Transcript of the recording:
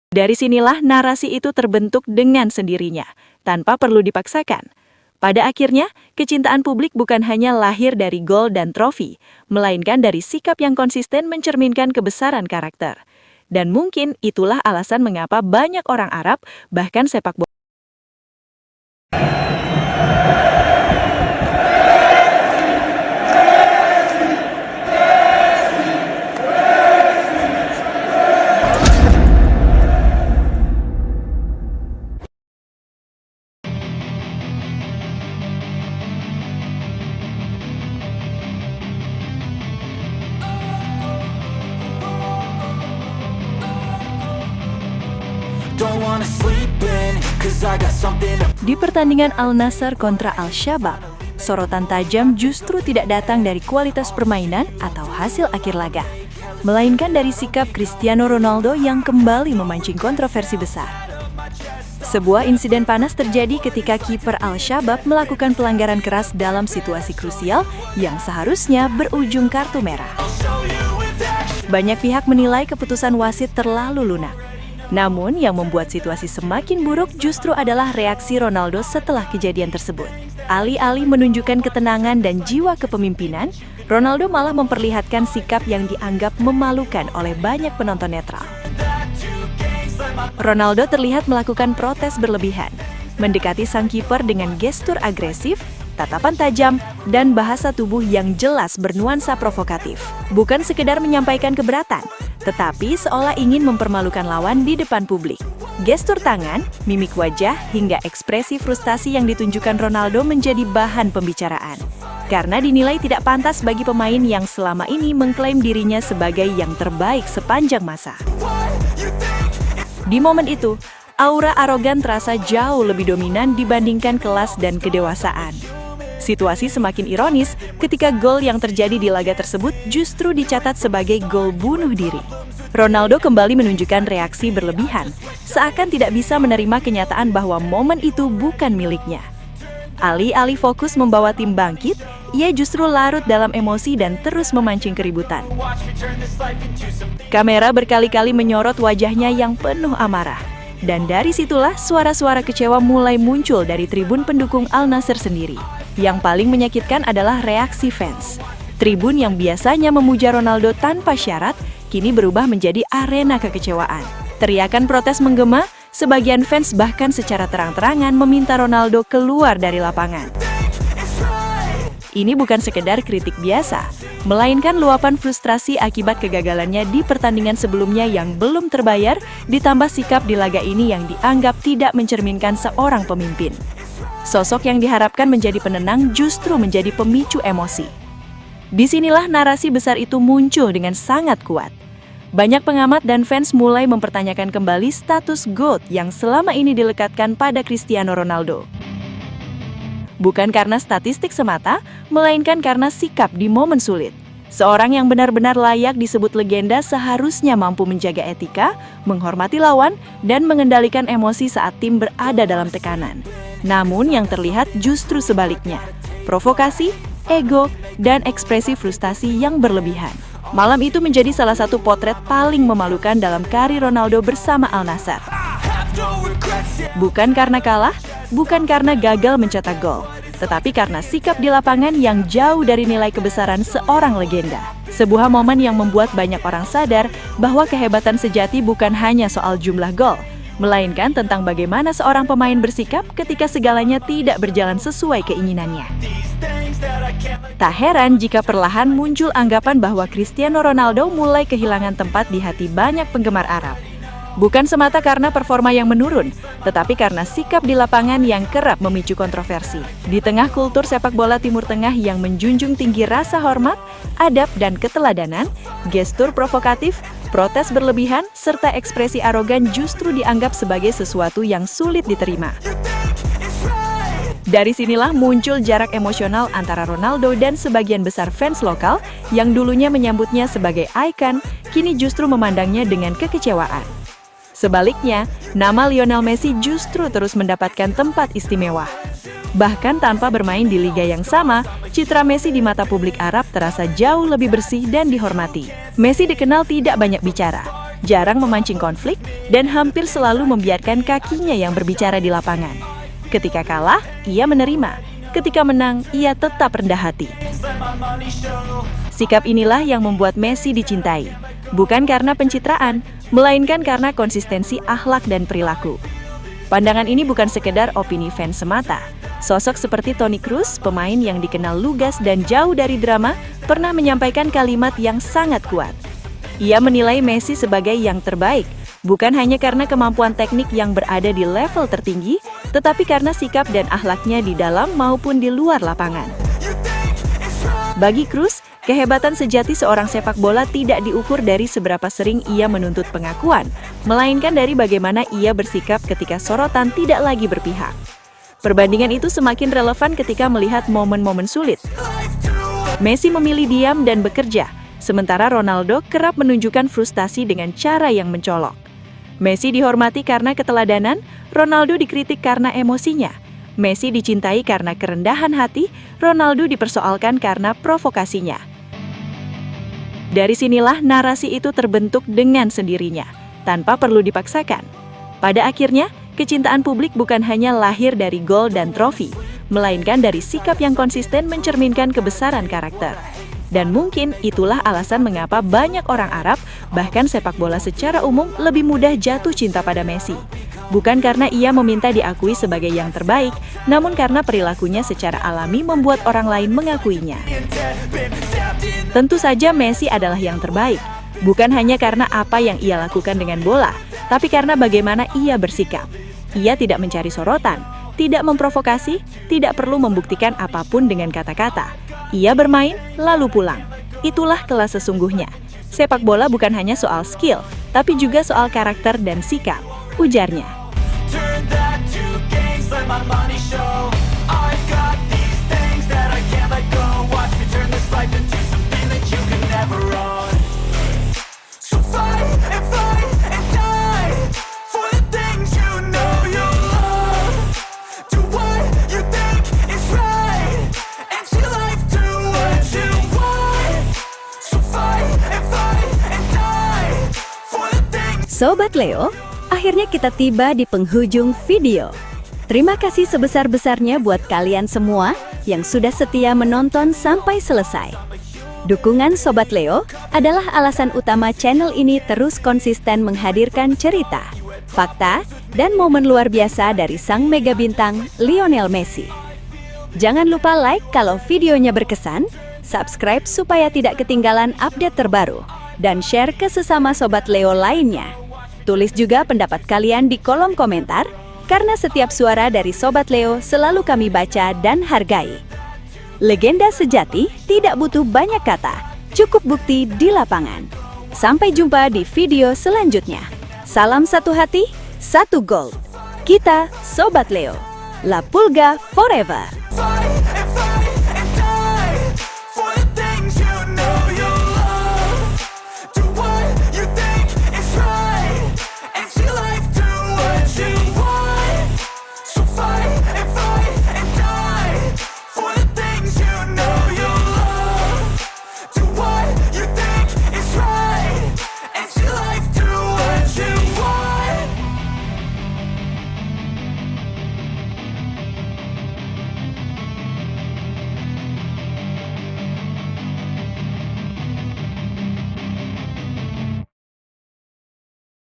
Dari sinilah narasi itu terbentuk dengan sendirinya, tanpa perlu dipaksakan. Pada akhirnya, kecintaan publik bukan hanya lahir dari gol dan trofi, melainkan dari sikap yang konsisten mencerminkan kebesaran karakter. Dan mungkin itulah alasan mengapa banyak orang Arab, bahkan sepak bola, di pertandingan Al Nassr kontra Al Shabab, sorotan tajam justru tidak datang dari kualitas permainan atau hasil akhir laga, melainkan dari sikap Cristiano Ronaldo yang kembali memancing kontroversi besar. Sebuah insiden panas terjadi ketika kiper Al Shabab melakukan pelanggaran keras dalam situasi krusial yang seharusnya berujung kartu merah. Banyak pihak menilai keputusan wasit terlalu lunak. Namun, yang membuat situasi semakin buruk justru adalah reaksi Ronaldo setelah kejadian tersebut. Alih-alih menunjukkan ketenangan dan jiwa kepemimpinan, Ronaldo malah memperlihatkan sikap yang dianggap memalukan oleh banyak penonton netral. Ronaldo terlihat melakukan protes berlebihan, mendekati sang kiper dengan gestur agresif, tatapan tajam, dan bahasa tubuh yang jelas bernuansa provokatif. Bukan sekedar menyampaikan keberatan, tetapi seolah ingin mempermalukan lawan di depan publik. Gestur tangan, mimik wajah, hingga ekspresi frustasi yang ditunjukkan Ronaldo menjadi bahan pembicaraan. Karena dinilai tidak pantas bagi pemain yang selama ini mengklaim dirinya sebagai yang terbaik sepanjang masa. Di momen itu, aura arogan terasa jauh lebih dominan dibandingkan kelas dan kedewasaan. Situasi semakin ironis ketika gol yang terjadi di laga tersebut justru dicatat sebagai gol bunuh diri. Ronaldo kembali menunjukkan reaksi berlebihan, seakan tidak bisa menerima kenyataan bahwa momen itu bukan miliknya. Alih-alih fokus membawa tim bangkit, ia justru larut dalam emosi dan terus memancing keributan. Kamera berkali-kali menyorot wajahnya yang penuh amarah. Dan dari situlah suara-suara kecewa mulai muncul dari tribun pendukung Al Nassr sendiri. Yang paling menyakitkan adalah reaksi fans. Tribun yang biasanya memuja Ronaldo tanpa syarat, kini berubah menjadi arena kekecewaan. Teriakan protes menggema, sebagian fans bahkan secara terang-terangan meminta Ronaldo keluar dari lapangan. Ini bukan sekedar kritik biasa, melainkan luapan frustrasi akibat kegagalannya di pertandingan sebelumnya yang belum terbayar, ditambah sikap di laga ini yang dianggap tidak mencerminkan seorang pemimpin. Sosok yang diharapkan menjadi penenang justru menjadi pemicu emosi. Disinilah narasi besar itu muncul dengan sangat kuat. Banyak pengamat dan fans mulai mempertanyakan kembali status GOAT yang selama ini dilekatkan pada Cristiano Ronaldo. Bukan karena statistik semata, melainkan karena sikap di momen sulit. Seorang yang benar-benar layak disebut legenda seharusnya mampu menjaga etika, menghormati lawan, dan mengendalikan emosi saat tim berada dalam tekanan. Namun yang terlihat justru sebaliknya, provokasi, ego, dan ekspresi frustasi yang berlebihan. Malam itu menjadi salah satu potret paling memalukan dalam karir Ronaldo bersama Al Nassr. Bukan karena kalah, bukan karena gagal mencetak gol, tetapi karena sikap di lapangan yang jauh dari nilai kebesaran seorang legenda. Sebuah momen yang membuat banyak orang sadar bahwa kehebatan sejati bukan hanya soal jumlah gol, melainkan tentang bagaimana seorang pemain bersikap ketika segalanya tidak berjalan sesuai keinginannya. Tak heran jika perlahan muncul anggapan bahwa Cristiano Ronaldo mulai kehilangan tempat di hati banyak penggemar Arab. Bukan semata karena performa yang menurun, tetapi karena sikap di lapangan yang kerap memicu kontroversi. Di tengah kultur sepak bola Timur Tengah yang menjunjung tinggi rasa hormat, adab, dan keteladanan, gestur provokatif, protes berlebihan, serta ekspresi arogan justru dianggap sebagai sesuatu yang sulit diterima. Dari sinilah muncul jarak emosional antara Ronaldo dan sebagian besar fans lokal yang dulunya menyambutnya sebagai ikon, kini justru memandangnya dengan kekecewaan. Sebaliknya, nama Lionel Messi justru terus mendapatkan tempat istimewa. Bahkan tanpa bermain di liga yang sama, citra Messi di mata publik Arab terasa jauh lebih bersih dan dihormati. Messi dikenal tidak banyak bicara, jarang memancing konflik, dan hampir selalu membiarkan kakinya yang berbicara di lapangan. Ketika kalah, ia menerima. Ketika menang, ia tetap rendah hati. Sikap inilah yang membuat Messi dicintai, bukan karena pencitraan, melainkan karena konsistensi akhlak dan perilaku. Pandangan ini bukan sekedar opini fans semata. Sosok seperti Toni Kroos, pemain yang dikenal lugas dan jauh dari drama, pernah menyampaikan kalimat yang sangat kuat. Ia menilai Messi sebagai yang terbaik, bukan hanya karena kemampuan teknik yang berada di level tertinggi, tetapi karena sikap dan akhlaknya di dalam maupun di luar lapangan. Bagi Kroos, kehebatan sejati seorang sepak bola tidak diukur dari seberapa sering ia menuntut pengakuan, melainkan dari bagaimana ia bersikap ketika sorotan tidak lagi berpihak. Perbandingan itu semakin relevan ketika melihat momen-momen sulit. Messi memilih diam dan bekerja, sementara Ronaldo kerap menunjukkan frustasi dengan cara yang mencolok. Messi dihormati karena keteladanan, Ronaldo dikritik karena emosinya. Messi dicintai karena kerendahan hati, Ronaldo dipersoalkan karena provokasinya. Dari sinilah narasi itu terbentuk dengan sendirinya, tanpa perlu dipaksakan. Pada akhirnya, kecintaan publik bukan hanya lahir dari gol dan trofi, melainkan dari sikap yang konsisten mencerminkan kebesaran karakter. Dan mungkin itulah alasan mengapa banyak orang Arab, bahkan sepak bola secara umum, lebih mudah jatuh cinta pada Messi. Bukan karena ia meminta diakui sebagai yang terbaik, namun karena perilakunya secara alami membuat orang lain mengakuinya. Tentu saja Messi adalah yang terbaik, bukan hanya karena apa yang ia lakukan dengan bola, tapi karena bagaimana ia bersikap. Ia tidak mencari sorotan, tidak memprovokasi, tidak perlu membuktikan apapun dengan kata-kata. Ia bermain, lalu pulang. Itulah kelas sesungguhnya. Sepak bola bukan hanya soal skill, tapi juga soal karakter dan sikap, ujarnya. Sobat Leo, akhirnya kita tiba di penghujung video. Terima kasih sebesar-besarnya buat kalian semua yang sudah setia menonton sampai selesai. Dukungan Sobat Leo adalah alasan utama channel ini terus konsisten menghadirkan cerita, fakta, dan momen luar biasa dari sang mega bintang Lionel Messi. Jangan lupa like kalau videonya berkesan, subscribe supaya tidak ketinggalan update terbaru, dan share ke sesama Sobat Leo lainnya. Tulis juga pendapat kalian di kolom komentar, karena setiap suara dari Sobat Leo selalu kami baca dan hargai. Legenda sejati tidak butuh banyak kata, cukup bukti di lapangan. Sampai jumpa di video selanjutnya. Salam satu hati, satu gold. Kita Sobat Leo. La Pulga forever!